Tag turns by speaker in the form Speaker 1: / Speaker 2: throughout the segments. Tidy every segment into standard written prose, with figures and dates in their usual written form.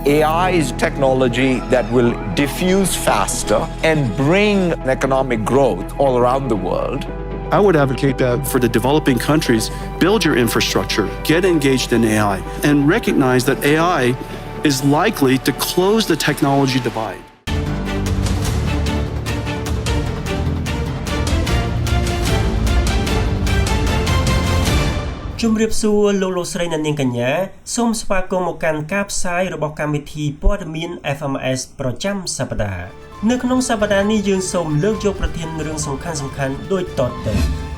Speaker 1: AI is technology that will diffuse faster and bring economic growth all around the world.
Speaker 2: I would advocate that for the developing countries, build your infrastructure, get engaged in AI, and recognize that AI is likely to close the technology divide.
Speaker 3: ជំរាបសួរលោកស្រីអ្នកនាងកញ្ញាសូមស្វាគមន៍មកកាន់ការផ្សាយរបស់កម្មវិធីព័ត៌មាន FMS ប្រចាំសប្តាហ៍នៅក្នុងសប្តាហ៍នេះយើងសូមលើកយកប្រធានរឿងសំខាន់ៗដូចតទៅ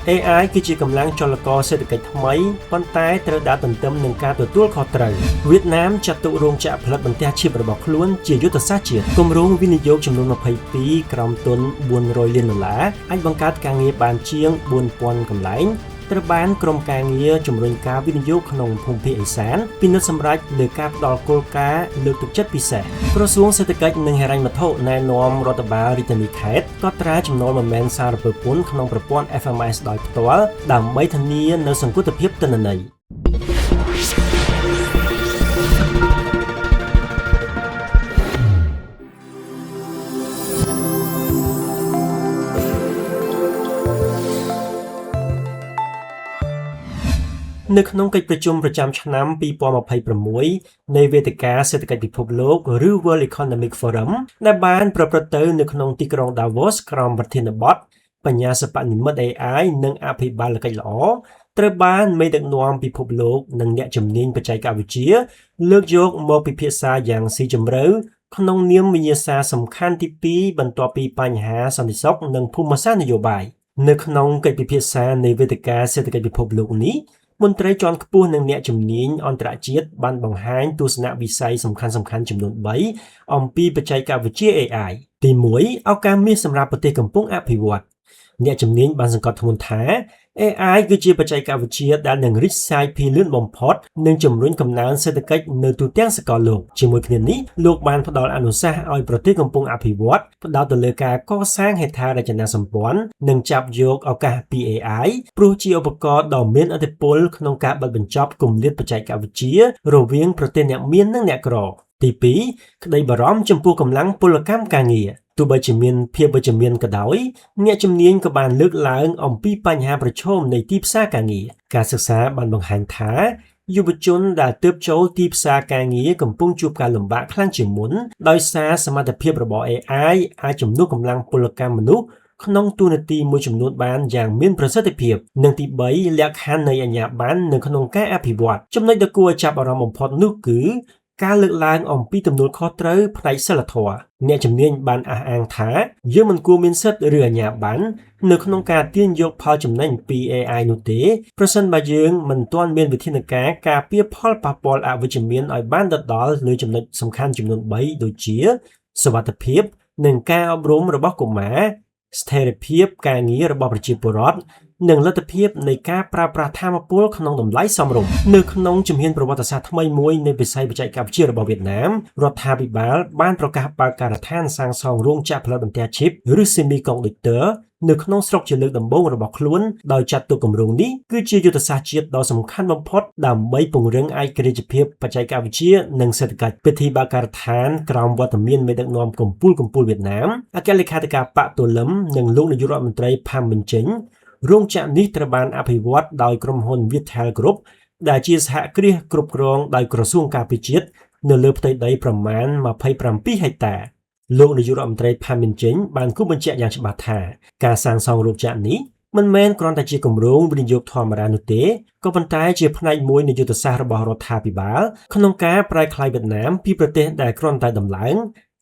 Speaker 3: AI គឺជាកម្លាំងចលករសេដ្ឋកិច្ចថ្មីប៉ុន្តែត្រូវដាក់ទន្ទឹមនឹងការទទួលខុសត្រូវវៀតណាមចាត់ទុករោងចក្រផលិតបន្ទះឈីបរបស់ខ្លួនជាយុទ្ធសាស្ត្រជាតិគម្រោងវិនិយោគចំនួន22ក្រោមទុន$400 លានអាចបង្កើតការងារបានជាង 4000 កន្លែងត្រូវបានក្រុមការងារជំរុញការវិនិយោគក្នុងភូមិភាគឦសានពិនិត្យសម្រេចលើការផ្តល់គោលការណ៍លើកទឹកចិត្តពិសេសក្រសួងសេដ្ឋកិច្ចនិងហិរញ្ញវត្ថុណែនាំរដ្ឋបាលរាជធានីខេត្តកត់ត្រាចំណូលមិនមែនសារពើពន្ធក្នុងប្រព័ន្ធ FMS ដោយផ្ទាល់ដើម្បីធានានូវសង្កត់ភាពទិន្នន័យនៅក្នុងកិច្ចប្រជុំប្រចាំឆ្នាំ2026នៃវេទិកាសេដ្ឋកិច្ចពិភពលោកឬ World Economic Forum ដែលបានប្រព្រឹត្តទៅនៅក្នុងទីក្រុង Davos ក្រោមប្រធានបទបញ្ញាសិប្បនិម្មិត AI និងអភិបាលកិច្ចល្អត្រូវបានមេដឹកនាំពិភពលោកនិងអ្នកជំនាញបច្ចេកវិទ្យាលើកយកមកពិភាក្សាយ៉ាងស៊ីជម្រៅក្នុងនាមវិញ្ញាសាសំខាន់ទី2បន្ទាប់ពីបញ្ហាសន្តិសុខនិងភូមិសាស្ត្រនយោបាយនៅក្នុងកិច្ចពិភាក្សានៃវេទិកាសេដ្ឋកិច្ចពិភពលោកនេះមន្ត្រីជាន់ខ្ពស់និងអ្នកជំនាញអន្តរជាតិបានបង្ហាញទស្សនវិស័យសំខាន់ៗចំនួន3អំពីបច្ចេកវិទ្យា AI ទី1ឱកាសមាសសម្រាប់ប្រទេសកំពុងអភិវឌ្ឍអ្នកជំនាញបានសង្កត់ធ្ងន់ថា AI គឺជាបច្ចេកវិទ្យាដែលនឹងរីកសាយភាយលឿនបំផុតនិងជំរុញកំណើនសេដ្ឋកិច្ចនៅទូទាំងសកលលោកជាមួយគ្នានេះលោកបានផ្ដល់អនុសាសន៍ឲ្យប្រទេសកំពុងអភិវឌ្ឍផ្ដោតទៅលើការកសាងហេដ្ឋារចនាសម្ព័ន្ធនិងចាប់យកឱកាសពី AI ព្រោះជាឧបករណ៍ដ៏មានឥទ្ធិពលក្នុងការបិទបញ្ចប់គម្លាតបច្ចេកវិទ្យារវាងប្រទេសអ្នកមាននិងអ្នកក្រទី2ក្តីបារម្ភចំពោះកម្លាំងពលកម្មការងារទោះបីជាមានភាពវិជ្ជមានក៏ដោយអ្នកជំនាញក៏បានលើកឡើងអំពីបញ្ហាប្រឈមនៃទីផ្សារការងារការសិក្សាបានបង្ហាញថាយុវជនដែលទើបចូលទីផ្សារការងារកំពុងជួបការលំបាកខ្លាំងជាងមុនដោយសារសមត្ថភាពរបស់ AI អាចជំនួសកម្លាំងពលកម្មមនុស្សក្នុងតួនាទីមួយចំនួនបានយ៉ាងមានប្រសិទ្ធភាពនិងទី3លក្ខខណ្ឌនៃអាជ្ញាប័ណ្ណនៅក្នុងការអភិវឌ្ឍចំណុចដែលគួរឲ្យចាប់អារម្មណ៍បំផុតនោះគឺការលើកឡើងអំពីទំនួលខុសត្រូវផ្នែកសីលធម៌អ្នកជំនាញបានអះអាងថាយើងមិនគួរមានសិទ្ធិឬអាជ្ញាប័ណ្ណនៅក្នុងការទាញយកផលចំណេញពី AI នោះទេប្រសិនបើយើងមិនទាន់មានវិធានការការពារផលប៉ះពាល់អវិជ្ជមានឲ្យបានដិតដល់លើចំណុចសំខាន់ចំនួន3ដូចជាសុវត្ថិភាពនិងការអប់រំរបស់កុមារស្ថិរភាពការងាររបស់ប្រជាពលរដ្ឋនិងលទ្ធភាពនៃការប្រើប្រាស់ថាមពលក្នុងតម្លៃសមរម្យនៅក្នុងជំហានប្រវត្តិសាស្ត្រថ្មីមួយនៃវិស័យបច្ចេកវិទ្យារបស់វៀតណាមរដ្ឋាភិបាលបានប្រកាសបើកការដ្ឋានសាងសង់រោងចក្រផលិតបន្ទះឈីបឬ Semiconductor នៅក្នុងស្រុកជាលើកដំបូងរបស់ខ្លួនដោយចាត់ទុកគម្រោងនេះគឺជាយុទ្ធសាស្ត្រជាតិដ៏សំខាន់បំផុតដើម្បីពង្រឹងឯករាជ្យភាពបច្ចេកវិទ្យានិងសេដ្ឋកិច្ចពិធីបើកការដ្ឋានក្រោមវត្តមានមេដឹកនាំកំពូលវៀតណាមអគ្គលេខាធិការប៉ាក់តូលឹមនិងលោកនាយករដ្ឋមន្ត្រីផាំមិនចេញរោងចក្រនេះត្រូវបានអភិវឌ្ឍដោយក្រុមហ៊ុន Viettel Group ដែលជាសហគ្រាសគ្រប់គ្រងដោយក្រសួងការពារជាតិនៅលើផ្ទៃដីប្រមាណ27ហិកតាលោកនាយករដ្ឋមន្ត្រីផាំមិនចេញបានគូបញ្ជាក់យ៉ាងច្បាស់ថាការសាងសង់រោងចក្រនេះមិនមែនគ្រាន់តែជាគម្រោងវិនិយោគធម្មតានោះទេក៏ប៉ុន្តែជាផ្នែកមួយនៃយុទ្ធសាស្ត្ររបស់រដ្ឋាភិបាលក្នុងការប្រែក្លាយវៀតណាមពីប្រទេសដែលគ្រាន់តែដំឡើង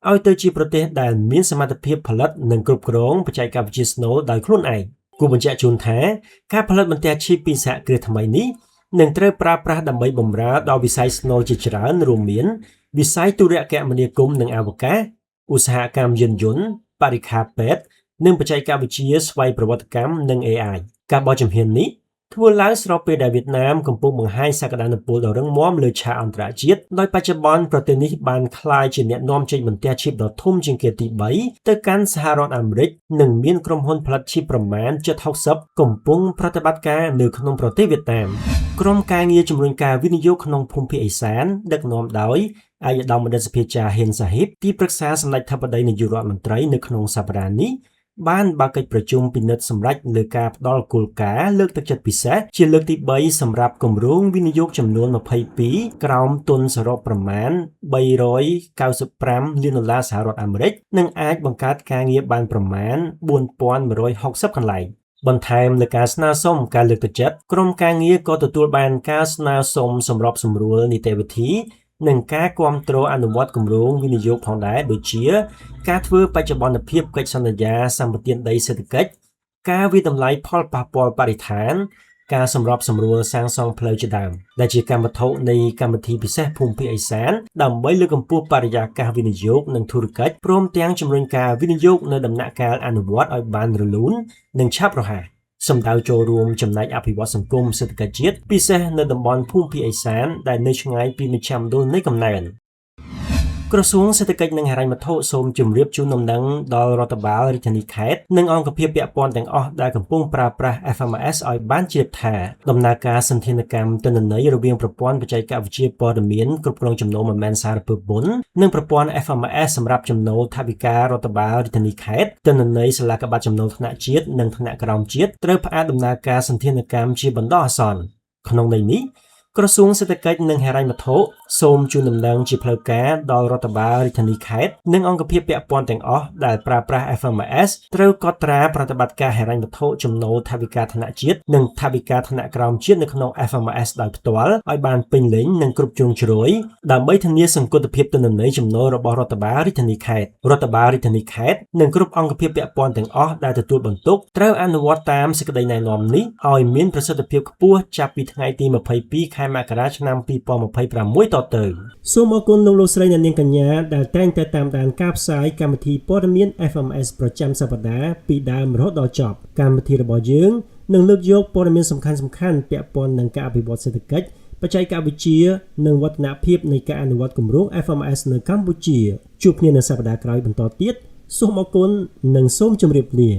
Speaker 3: ឲ្យទៅជាប្រទេសដែលមានសមត្ថភាពផលិតនិងគ្រប់គ្រងបច្ចេកវិទ្យាស្នូលដោយខ្លួនឯងគូបញ្ជាក់ជូនថាការផលិតបន្ទះឈីបពីសហគ្រាសថ្មីនេះនឹងត្រូវប្រើប្រាស់ដើម្បីបម្រើដល់វិស័យស្នូលជាច្រើនរួមមានវិស័យទូរគមនាគមន៍និងអវកាសឧស្សាហកម្មយានយន្តបរិក្ខារពេទ្យនិងបច្ចេកវិទ្យាស្វ័យប្រវត្តិកម្មនិង AI ការបោះជំហាននេះធ្វើឡើងស្របពេលដែលវៀតណាមកំពុងបង្ហាញសក្តានុពលដ៏រឹងមាំលើឆាកអន្តរជាតិដោយបច្ចុប្បន្នប្រទេសនេះបានក្លាយជាអ្នកនាំចេញបន្ទះឈីបដ៏ធំជាងគេទី3ទៅកាន់សហរដ្ឋអាមេរិកនិងមានក្រុមហ៊ុនផលិតឈីបប្រមាណ70-60កំពុងប្រតិបត្តិការនៅក្នុងប្រទេសវៀតណាមក្រុមការងារជំរុញការវិនិយោគក្នុងភូមិភាគឦសានដឹកនាំដោយ អាយដាមបណ្ឌិតសភាចាហ៊ិនសាហ៊ីបទីប្រឹក្សាសម្ដេចថាបតីនាយករដ្ឋមន្ត្រីនៅក្នុងសប្តាហ៍នេះបានបើកកិច្ចប្រជុំពិនិត្យសម្រេចលើការផ្ដល់គោលការណ៍លើកទឹកចិត្តពិសេសជាលើកទី3សម្រាប់គម្រោងវិនិយោគចំនួន22ក្រោមទុនសរុបប្រមាណ$395 លានសហរដ្ឋអាមេរិកនិងអាចបង្កើតការងារបានប្រមាណ4160កន្លែងបន្ថែមលើការស្នើសុំការលើកទឹកចិត្តក្រុមការងារក៏ទទួលបានការស្នើសុំសម្របសម្រួលនីតិវិធីនិងការគាំទ្រអនុវត្តគម្រោងវិនិយោគផងដែរដូចជាការធ្វើបច្ចុប្បន្នភាពកិច្ចសន្យាសម្បទានដីសេដ្ឋកិច្ចការវិតម្លៃផលប៉ះពាល់បរិស្ថានការសម្របសម្រួលសាងសង់ផ្លូវជាដើមដែលជាកម្មវត្ថុនៃកម្មវិធីពិសេសភូមិភាគឦសានដើម្បីលើកកម្ពស់បរិយាកាសវិនិយោគនិងធុរកិច្ចព្រមទាំងជំរុញការវិនិយោគនៅដំណាក់កាលអនុវត្តឲ្យបានរលូននិងឆាប់រហ័សសំដៅចូលរួមចំណែកអភិវឌ្ឍសង្គមសេដ្ឋកិច្ចជាតិពិសេសនៅតំបន់ភូមិភាគឦសានដែលនៅឆ្ងាយពីមជ្ឈមណ្ឌលនៃកំណើនក្រសួងសេដ្ឋកិច្ចនិងហិរញ្ញវត្ថុសូមជម្រាបជូនដំណឹងដល់រដ្ឋបាលរាជធានីខេត្តនិងអង្គភាពពាក់ព័ន្ធទាំងអស់ដែលកំពុងប្រើប្រាស់ FMS ឲ្យបានជ្រាបថាដំណើរការសន្ធានកម្មទិន្នន័យរវាងប្រព័ន្ធបច្ចេកវិទ្យាព័ត៌មានគ្រប់គ្រងចំណូលមិនមែនសារពើពន្ធនិងប្រព័ន្ធ FMS សម្រាប់ចំណូលថវិការដ្ឋបាលរាជធានីខេត្តទិន្នន័យសាលាកបាត់ចំណូលថ្នាក់ជាតិនិងថ្នាក់ក្រោមជាតិត្រូវផ្អាកដំណើរការសន្ធានកម្មជាបណ្ដោះអាសន្នក្នុងន័យនេះក្រសួងសេដ្ឋកិច្ចនិងហិរញ្ញវត្ថុសូមជូនដំណឹងជាផ្លូវការដល់រដ្ឋបាលរាជធានីខេត្តនិងអង្គភាពពាក់ព័ន្ធទាំងអស់ដែលប្រើប្រាស់ FMS ត្រូវកត់ត្រាប្រតិបត្តិការហិរញ្ញវត្ថុចំណូលថវិកាថ្នាក់ជាតិនិងថវិកាថ្នាក់ក្រោមជាតិនៅក្នុង FMS ដោយផ្ទាល់ឲ្យបានពេញលេញនិងគ្រប់ជ្រុងជ្រោយដើម្បីធានាសង្គតភាពទិន្នន័យចំណូលរបស់រដ្ឋបាលរាជធានីខេត្តរដ្ឋបាលរាជធានីខេត្តនិងគ្រប់អង្គភាពពាក់ព័ន្ធទាំងអស់ដែលទទួលបន្ទុកត្រូវអនុវត្តតាមសេចក្តីណែនាំនេះឲ្យមានប្រសិទ្ធភាពខ្ពស់ចាប់ពីថ្ងៃទី22 ខែមករាឆ្នាំ2026តទៅសូមអរគុណលោកស្រីអ្នកនាងកញ្ញាដែលតែងតែតាមដានការផ្សាយកម្មវិធីព័ត៌មាន FMS ប្រចាំសប្តាហ៍ពីដើមរហូតដល់ចប់កម្មវិធីរបស់យើងនឹងលើកយកព័ត៌មានសំខាន់ៗពាក់ព័ន្ធនឹងការអភិវឌ្ឍសេដ្ឋកិច្ចបច្ចេកវិទ្យានិងវឌ្ឍនភាពនៃការអនុវត្តគម្រោង FMS នៅកម្ពុជាជួបគ្នានៅសប្តាហ៍ក្រោយបន្តទៀតសូមអរគុណនិងសូមជម្រាបលា